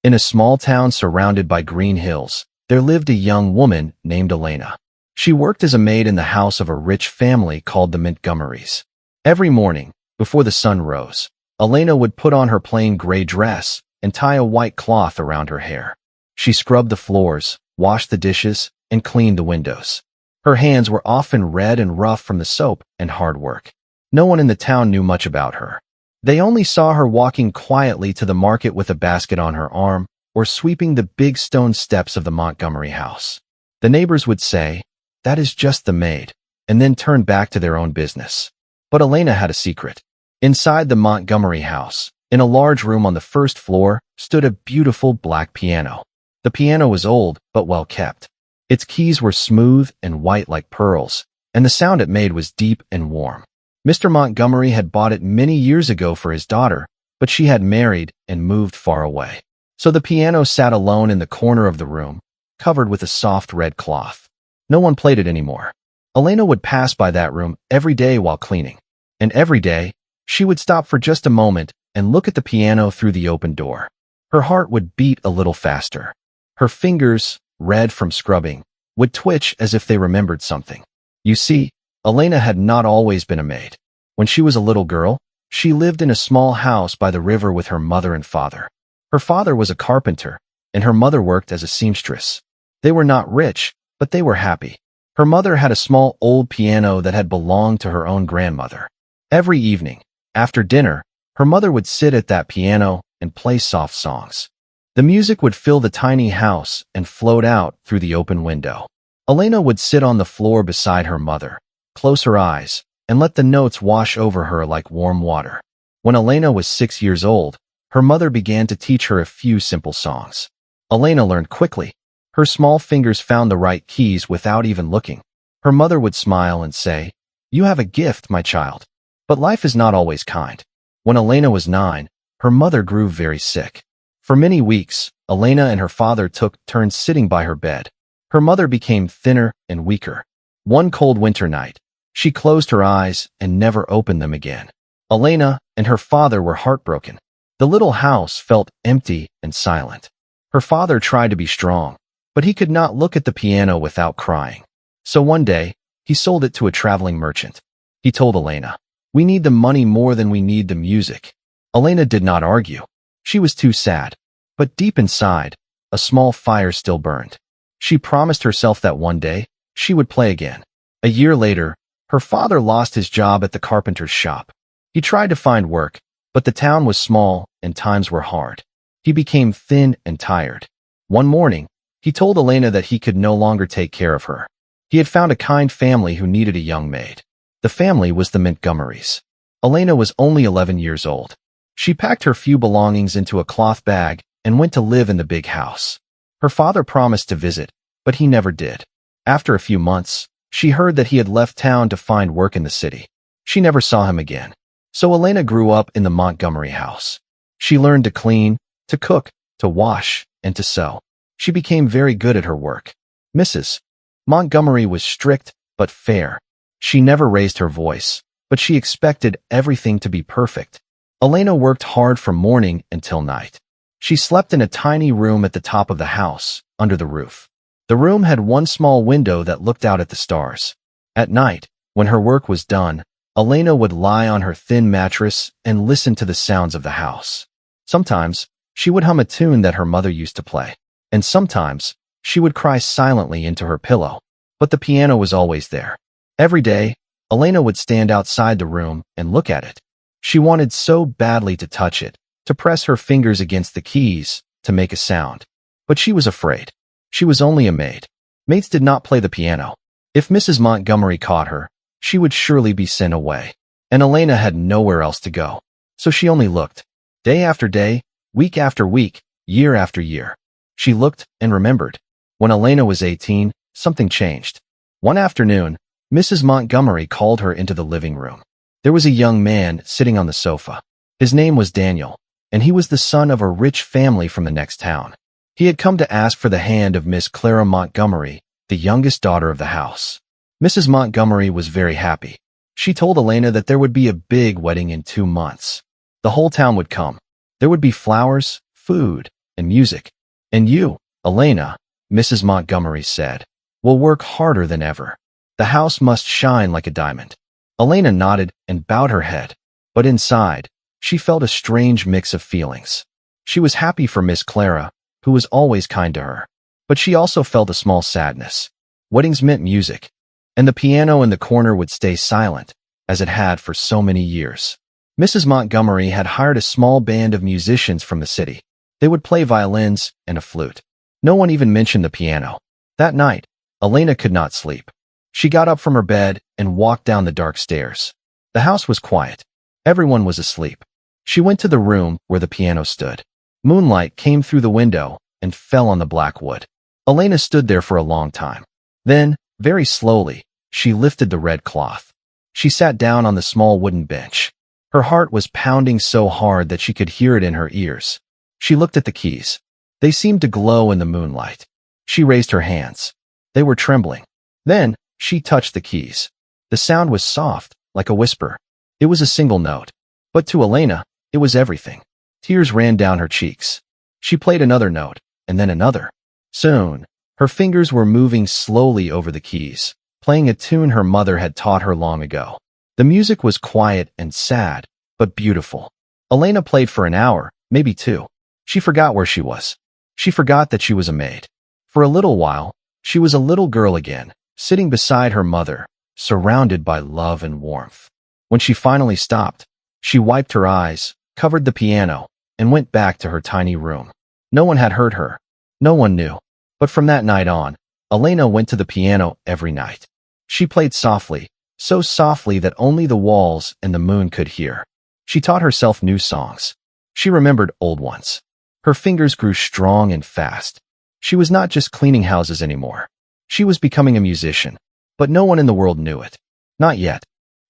In a small town surrounded by green hills, there lived a young woman named Elena. She worked as a maid in the house of a rich family called the Montgomerys. Every morning, before the sun rose, Elena would put on her plain gray dress and tie a white cloth around her hair. She scrubbed the floors, washed the dishes, and cleaned the windows. Her hands were often red and rough from the soap and hard work. No one in the town knew much about her. They only saw her walking quietly to the market with a basket on her arm or sweeping the big stone steps of the Montgomery house. The neighbors would say, "That is just the maid," and then turn back to their own business. But Elena had a secret. Inside the Montgomery house, in a large room on the first floor, stood a beautiful black piano. The piano was old but well kept. Its keys were smooth and white like pearls, and the sound it made was deep and warm. Mr. Montgomery had bought it many years ago for his daughter, but she had married and moved far away. So the piano sat alone in the corner of the room, covered with a soft red cloth. No one played it anymore. Elena would pass by that room every day while cleaning, and every day, she would stop for just a moment and look at the piano through the open door. Her heart would beat a little faster. Her fingers, red from scrubbing, would twitch as if they remembered something. You see, Elena had not always been a maid. When she was a little girl, she lived in a small house by the river with her mother and father. Her father was a carpenter, and her mother worked as a seamstress. They were not rich, but they were happy. Her mother had a small old piano that had belonged to her own grandmother. Every evening, after dinner, her mother would sit at that piano and play soft songs. The music would fill the tiny house and float out through the open window. Elena would sit on the floor beside her mother, close her eyes, and let the notes wash over her like warm water. When Elena was 6 years old, her mother began to teach her a few simple songs. Elena learned quickly. Her small fingers found the right keys without even looking. Her mother would smile and say, "You have a gift, my child." But life is not always kind. When Elena was 9, her mother grew very sick. For many weeks, Elena and her father took turns sitting by her bed. Her mother became thinner and weaker. One cold winter night, she closed her eyes and never opened them again. Elena and her father were heartbroken. The little house felt empty and silent. Her father tried to be strong, but he could not look at the piano without crying. So one day, he sold it to a traveling merchant. He told Elena, "We need the money more than we need the music." Elena did not argue. She was too sad. But deep inside, a small fire still burned. She promised herself that one day, she would play again. A year later, her father lost his job at the carpenter's shop. He tried to find work, but the town was small and times were hard. He became thin and tired. One morning, he told Elena that he could no longer take care of her. He had found a kind family who needed a young maid. The family was the Montgomerys. Elena was only 11 years old. She packed her few belongings into a cloth bag and went to live in the big house. Her father promised to visit, but he never did. After a few months, she heard that he had left town to find work in the city. She never saw him again. So Elena grew up in the Montgomery house. She learned to clean, to cook, to wash, and to sew. She became very good at her work. Mrs. Montgomery was strict but fair. She never raised her voice, but she expected everything to be perfect. Elena worked hard from morning until night. She slept in a tiny room at the top of the house, under the roof. The room had one small window that looked out at the stars. At night, when her work was done, Elena would lie on her thin mattress and listen to the sounds of the house. Sometimes, she would hum a tune that her mother used to play, and sometimes, she would cry silently into her pillow. But the piano was always there. Every day, Elena would stand outside the room and look at it. She wanted so badly to touch it, to press her fingers against the keys, to make a sound. But she was afraid. She was only a maid. Maids did not play the piano. If Mrs. Montgomery caught her, she would surely be sent away. And Elena had nowhere else to go. So she only looked. Day after day, week after week, year after year. She looked and remembered. When Elena was 18, something changed. One afternoon, Mrs. Montgomery called her into the living room. There was a young man sitting on the sofa. His name was Daniel, and he was the son of a rich family from the next town. He had come to ask for the hand of Miss Clara Montgomery, the youngest daughter of the house. Mrs. Montgomery was very happy. She told Elena that there would be a big wedding in 2 months. The whole town would come. There would be flowers, food, and music. And you, Elena, Mrs. Montgomery said, will work harder than ever. The house must shine like a diamond. Elena nodded and bowed her head, but inside, she felt a strange mix of feelings. She was happy for Miss Clara, who was always kind to her, but she also felt a small sadness. Weddings meant music, and the piano in the corner would stay silent, as it had for so many years. Mrs. Montgomery had hired a small band of musicians from the city. They would play violins and a flute. No one even mentioned the piano. That night, Elena could not sleep. She got up from her bed and walked down the dark stairs. The house was quiet. Everyone was asleep. She went to the room where the piano stood. Moonlight came through the window and fell on the black wood. Elena stood there for a long time. Then, very slowly, she lifted the red cloth. She sat down on the small wooden bench. Her heart was pounding so hard that she could hear it in her ears. She looked at the keys. They seemed to glow in the moonlight. She raised her hands. They were trembling. Then, she touched the keys. The sound was soft, like a whisper. It was a single note. But to Elena, it was everything. Tears ran down her cheeks. She played another note, and then another. Soon, her fingers were moving slowly over the keys, playing a tune her mother had taught her long ago. The music was quiet and sad, but beautiful. Elena played for an hour, maybe two. She forgot where she was. She forgot that she was a maid. For a little while, she was a little girl again, sitting beside her mother, surrounded by love and warmth. When she finally stopped, she wiped her eyes, covered the piano, and went back to her tiny room. No one had heard her. No one knew. But from that night on, Elena went to the piano every night. She played softly, so softly that only the walls and the moon could hear. She taught herself new songs. She remembered old ones. Her fingers grew strong and fast. She was not just cleaning houses anymore. She was becoming a musician, but no one in the world knew it. Not yet.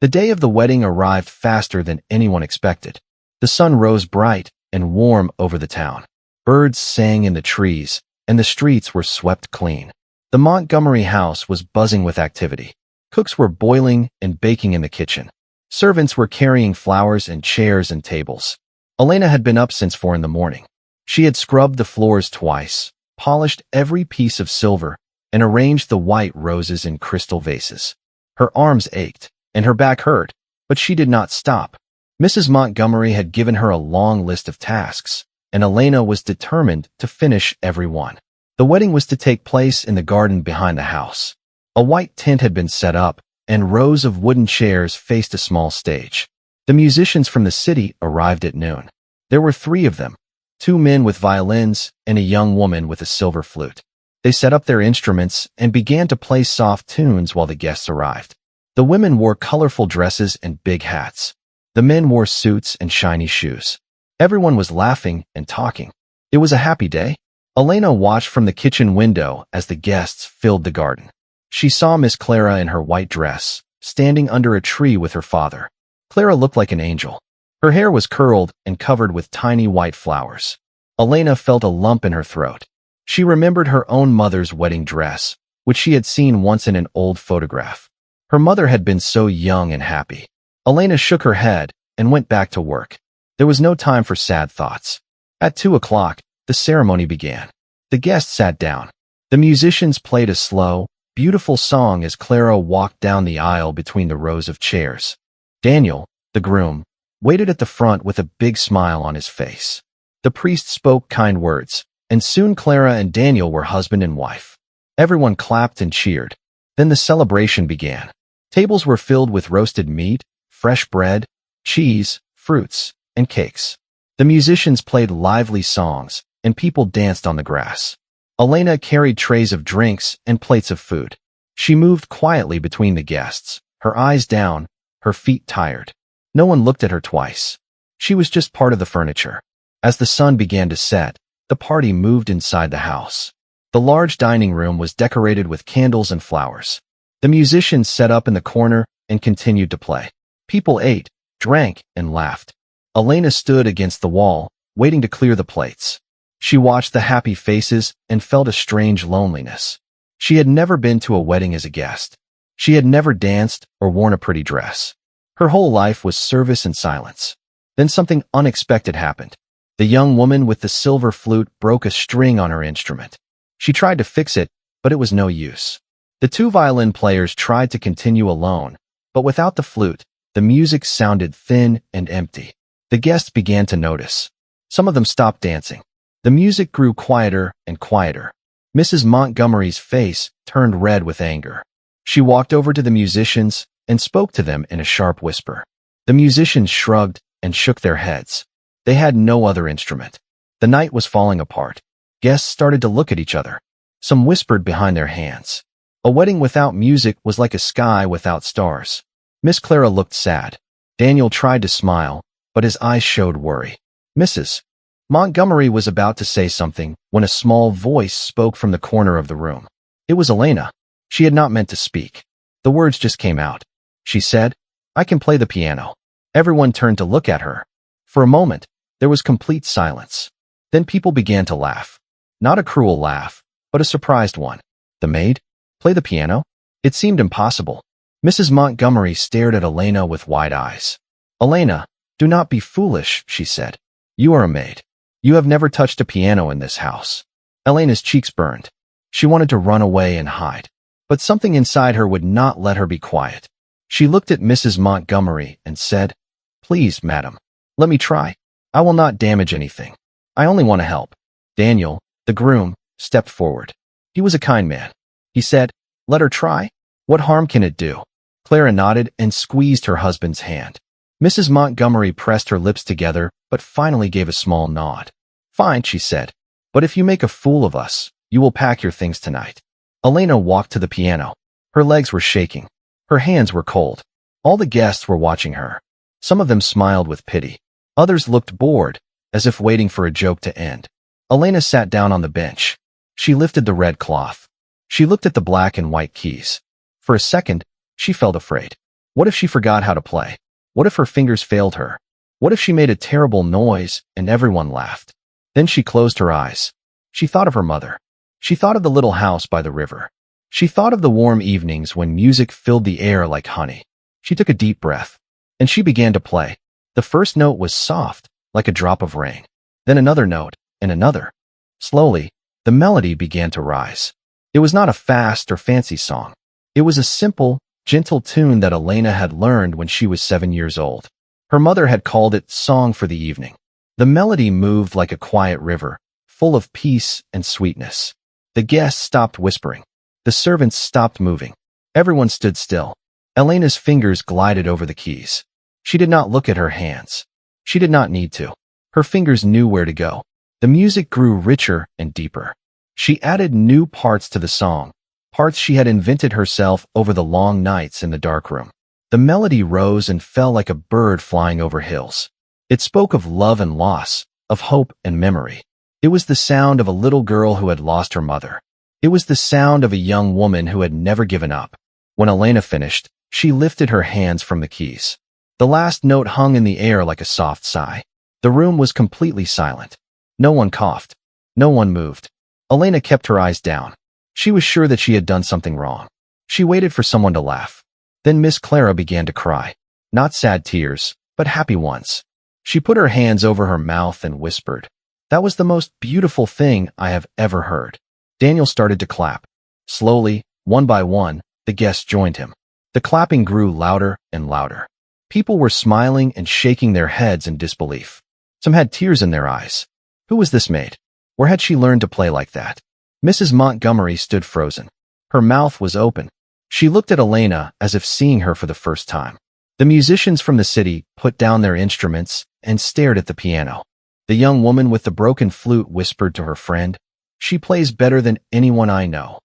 The day of the wedding arrived faster than anyone expected. The sun rose bright and warm over the town. Birds sang in the trees, and the streets were swept clean. The Montgomery house was buzzing with activity. Cooks were boiling and baking in the kitchen. Servants were carrying flowers and chairs and tables. Elena had been up since 4 in the morning. She had scrubbed the floors twice, polished every piece of silver, and arranged the white roses in crystal vases. Her arms ached, and her back hurt, but she did not stop. Mrs. Montgomery had given her a long list of tasks, and Elena was determined to finish every one. The wedding was to take place in the garden behind the house. A white tent had been set up, and rows of wooden chairs faced a small stage. The musicians from the city arrived at noon. There were 3 of them, 2 men with violins and a young woman with a silver flute. They set up their instruments and began to play soft tunes while the guests arrived. The women wore colorful dresses and big hats. The men wore suits and shiny shoes. Everyone was laughing and talking. It was a happy day. Elena watched from the kitchen window as the guests filled the garden. She saw Miss Clara in her white dress, standing under a tree with her father. Clara looked like an angel. Her hair was curled and covered with tiny white flowers. Elena felt a lump in her throat. She remembered her own mother's wedding dress, which she had seen once in an old photograph. Her mother had been so young and happy. Elena shook her head and went back to work. There was no time for sad thoughts. At 2 o'clock, the ceremony began. The guests sat down. The musicians played a slow, beautiful song as Clara walked down the aisle between the rows of chairs. Daniel, the groom, waited at the front with a big smile on his face. The priest spoke kind words, and soon Clara and Daniel were husband and wife. Everyone clapped and cheered. Then the celebration began. Tables were filled with roasted meat, fresh bread, cheese, fruits, and cakes. The musicians played lively songs, and people danced on the grass. Elena carried trays of drinks and plates of food. She moved quietly between the guests, her eyes down, her feet tired. No one looked at her twice. She was just part of the furniture. As the sun began to set, the party moved inside the house. The large dining room was decorated with candles and flowers. The musicians sat up in the corner and continued to play. People ate, drank, and laughed. Elena stood against the wall, waiting to clear the plates. She watched the happy faces and felt a strange loneliness. She had never been to a wedding as a guest. She had never danced or worn a pretty dress. Her whole life was service and silence. Then something unexpected happened. The young woman with the silver flute broke a string on her instrument. She tried to fix it, but it was no use. The two violin players tried to continue alone, but without the flute, the music sounded thin and empty. The guests began to notice. Some of them stopped dancing. The music grew quieter and quieter. Mrs. Montgomery's face turned red with anger. She walked over to the musicians and spoke to them in a sharp whisper. The musicians shrugged and shook their heads. They had no other instrument. The night was falling apart. Guests started to look at each other. Some whispered behind their hands. A wedding without music was like a sky without stars. Miss Clara looked sad. Daniel tried to smile, but his eyes showed worry. Mrs. Montgomery was about to say something when a small voice spoke from the corner of the room. It was Elena. She had not meant to speak. The words just came out. She said, "I can play the piano." Everyone turned to look at her. For a moment, there was complete silence. Then people began to laugh. Not a cruel laugh, but a surprised one. The maid? Play the piano? It seemed impossible. Mrs. Montgomery stared at Elena with wide eyes. "Elena, do not be foolish," she said. "You are a maid. You have never touched a piano in this house." Elena's cheeks burned. She wanted to run away and hide. But something inside her would not let her be quiet. She looked at Mrs. Montgomery and said, "Please, madam, let me try. I will not damage anything. I only want to help." Daniel, the groom, stepped forward. He was a kind man. He said, "Let her try. What harm can it do?" Clara nodded and squeezed her husband's hand. Mrs. Montgomery pressed her lips together, but finally gave a small nod. "Fine," she said. "But if you make a fool of us, you will pack your things tonight." Elena walked to the piano. Her legs were shaking. Her hands were cold. All the guests were watching her. Some of them smiled with pity. Others looked bored, as if waiting for a joke to end. Elena sat down on the bench. She lifted the red cloth. She looked at the black and white keys. For a second, she felt afraid. What if she forgot how to play? What if her fingers failed her? What if she made a terrible noise and everyone laughed? Then she closed her eyes. She thought of her mother. She thought of the little house by the river. She thought of the warm evenings when music filled the air like honey. She took a deep breath, and she began to play. The first note was soft, like a drop of rain. Then another note, and another. Slowly, the melody began to rise. It was not a fast or fancy song. It was a simple, gentle tune that Elena had learned when she was 7 years old. Her mother had called it Song for the Evening. The melody moved like a quiet river, full of peace and sweetness. The guests stopped whispering. The servants stopped moving. Everyone stood still. Elena's fingers glided over the keys. She did not look at her hands. She did not need to. Her fingers knew where to go. The music grew richer and deeper. She added new parts to the song, parts she had invented herself over the long nights in the dark room. The melody rose and fell like a bird flying over hills. It spoke of love and loss, of hope and memory. It was the sound of a little girl who had lost her mother. It was the sound of a young woman who had never given up. When Elena finished, she lifted her hands from the keys. The last note hung in the air like a soft sigh. The room was completely silent. No one coughed. No one moved. Elena kept her eyes down. She was sure that she had done something wrong. She waited for someone to laugh. Then Miss Clara began to cry. Not sad tears, but happy ones. She put her hands over her mouth and whispered, "That was the most beautiful thing I have ever heard." Daniel started to clap. Slowly, one by one, the guests joined him. The clapping grew louder and louder. People were smiling and shaking their heads in disbelief. Some had tears in their eyes. Who was this maid? Where had she learned to play like that? Mrs. Montgomery stood frozen. Her mouth was open. She looked at Elena as if seeing her for the first time. The musicians from the city put down their instruments and stared at the piano. The young woman with the broken flute whispered to her friend, "She plays better than anyone I know."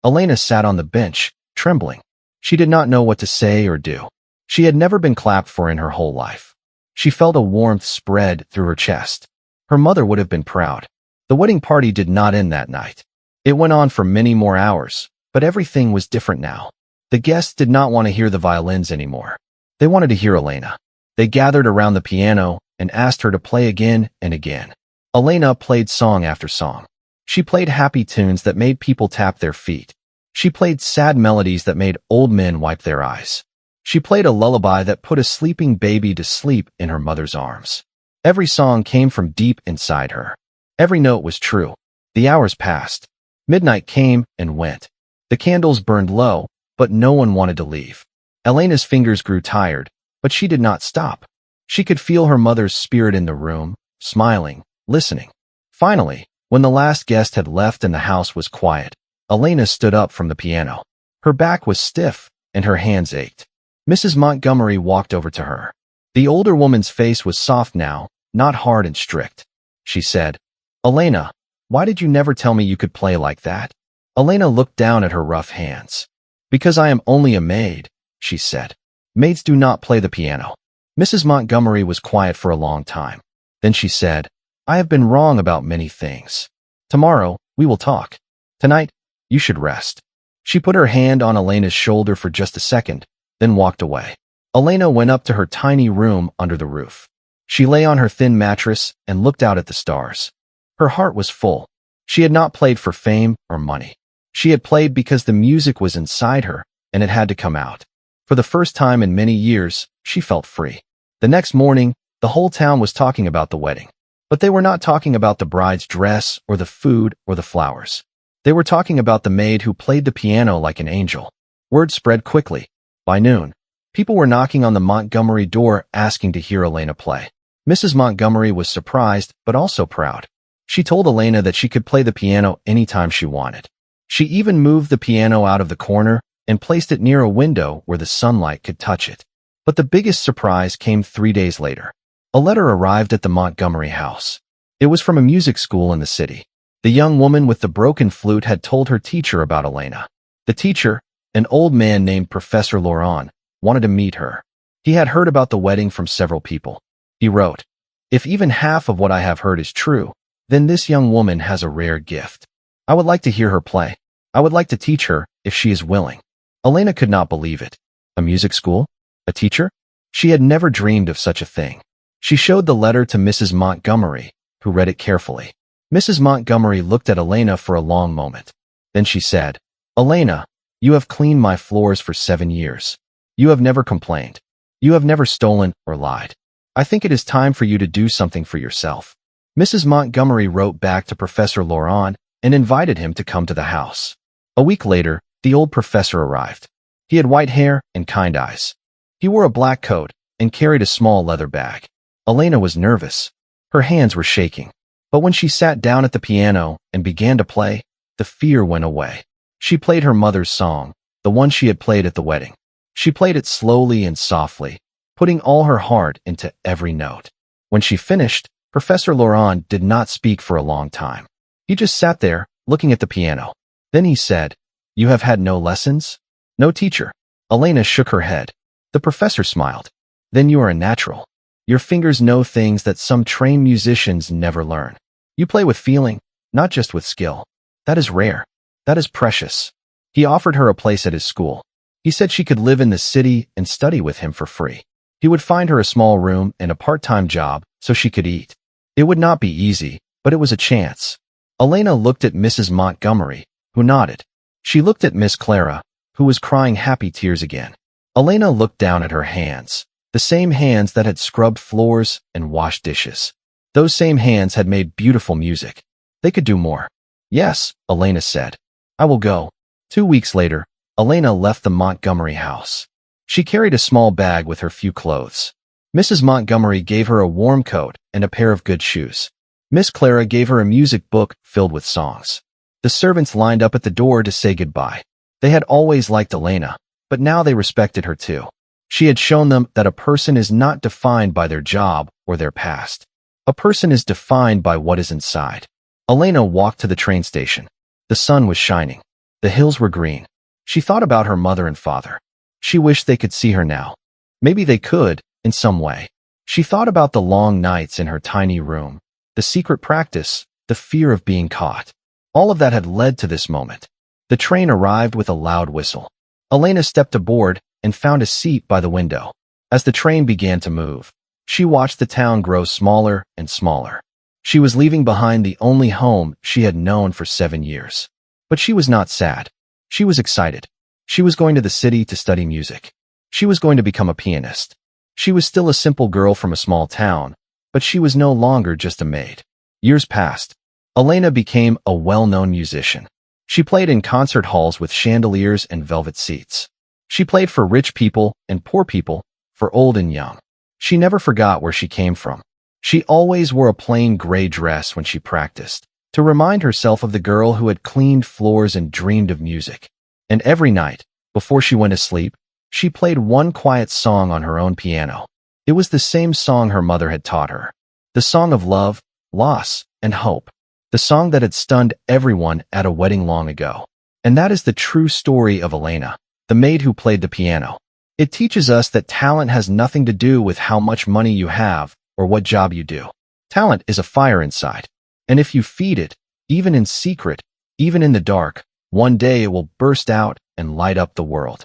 Elena sat on the bench, trembling. She did not know what to say or do. She had never been clapped for in her whole life. She felt a warmth spread through her chest. Her mother would have been proud. The wedding party did not end that night. It went on for many more hours, but everything was different now. The guests did not want to hear the violins anymore. They wanted to hear Elena. They gathered around the piano and asked her to play again and again. Elena played song after song. She played happy tunes that made people tap their feet. She played sad melodies that made old men wipe their eyes. She played a lullaby that put a sleeping baby to sleep in her mother's arms. Every song came from deep inside her. Every note was true. The hours passed. Midnight came and went. The candles burned low, but no one wanted to leave. Elena's fingers grew tired, but she did not stop. She could feel her mother's spirit in the room, smiling, listening. Finally, when the last guest had left and the house was quiet, Elena stood up from the piano. Her back was stiff, and her hands ached. Mrs. Montgomery walked over to her. The older woman's face was soft now, not hard and strict. She said, "Elena, why did you never tell me you could play like that?" Elena looked down at her rough hands. "Because I am only a maid," she said. "Maids do not play the piano." Mrs. Montgomery was quiet for a long time. Then she said, "I have been wrong about many things. Tomorrow, we will talk. Tonight, you should rest." She put her hand on Elena's shoulder for just a second, then walked away. Elena went up to her tiny room under the roof. She lay on her thin mattress and looked out at the stars. Her heart was full. She had not played for fame or money. She had played because the music was inside her, and it had to come out. For the first time in many years, she felt free. The next morning, the whole town was talking about the wedding. But they were not talking about the bride's dress or the food or the flowers. They were talking about the maid who played the piano like an angel. Word spread quickly. By noon, people were knocking on the Montgomery door asking to hear Elena play. Mrs. Montgomery was surprised, but also proud. She told Elena that she could play the piano anytime she wanted. She even moved the piano out of the corner and placed it near a window where the sunlight could touch it. But the biggest surprise came 3 days later. A letter arrived at the Montgomery house. It was from a music school in the city. The young woman with the broken flute had told her teacher about Elena. The teacher, an old man named Professor Laurent, wanted to meet her. He had heard about the wedding from several people. He wrote, "If even half of what I have heard is true, then this young woman has a rare gift. I would like to hear her play. I would like to teach her, if she is willing." Elena could not believe it. A music school? A teacher? She had never dreamed of such a thing. She showed the letter to Mrs. Montgomery, who read it carefully. Mrs. Montgomery looked at Elena for a long moment. Then she said, "Elena, you have cleaned my floors for 7 years. You have never complained. You have never stolen or lied. I think it is time for you to do something for yourself." Mrs. Montgomery wrote back to Professor Laurent and invited him to come to the house. A week later, the old professor arrived. He had white hair and kind eyes. He wore a black coat and carried a small leather bag. Elena was nervous. Her hands were shaking. But when she sat down at the piano and began to play, the fear went away. She played her mother's song, the one she had played at the wedding. She played it slowly and softly, putting all her heart into every note. When she finished, Professor Laurent did not speak for a long time. He just sat there, looking at the piano. Then he said, "You have had no lessons? No teacher?" Elena shook her head. The professor smiled. "Then you are a natural. Your fingers know things that some trained musicians never learn. You play with feeling, not just with skill. That is rare. That is precious." He offered her a place at his school. He said she could live in the city and study with him for free. He would find her a small room and a part-time job so she could eat. It would not be easy, but it was a chance. Elena looked at Mrs. Montgomery, who nodded. She looked at Miss Clara, who was crying happy tears again. Elena looked down at her hands, the same hands that had scrubbed floors and washed dishes. Those same hands had made beautiful music. They could do more. "Yes," Elena said. "I will go." 2 weeks later, Elena left the Montgomery house. She carried a small bag with her few clothes. Mrs. Montgomery gave her a warm coat and a pair of good shoes. Miss Clara gave her a music book filled with songs. The servants lined up at the door to say goodbye. They had always liked Elena, but now they respected her too. She had shown them that a person is not defined by their job or their past. A person is defined by what is inside. Elena walked to the train station. The sun was shining. The hills were green. She thought about her mother and father. She wished they could see her now. Maybe they could, in some way. She thought about the long nights in her tiny room, the secret practice, the fear of being caught. All of that had led to this moment. The train arrived with a loud whistle. Elena stepped aboard and found a seat by the window. As the train began to move, she watched the town grow smaller and smaller. She was leaving behind the only home she had known for 7 years. But she was not sad. She was excited. She was going to the city to study music. She was going to become a pianist. She was still a simple girl from a small town, But she was no longer just a maid. Years passed. Elena became a well-known musician. She played in concert halls with chandeliers and velvet seats. She played for rich people and poor people, for old and young. She never forgot where she came from. She always wore a plain gray dress when she practiced, to remind herself of the girl who had cleaned floors and dreamed of music. And every night, before she went to sleep, she played one quiet song on her own piano. It was the same song her mother had taught her. The song of love, loss, and hope. The song that had stunned everyone at a wedding long ago. And that is the true story of Elena, the maid who played the piano. It teaches us that talent has nothing to do with how much money you have or what job you do. Talent is a fire inside. And if you feed it, even in secret, even in the dark, one day it will burst out and light up the world.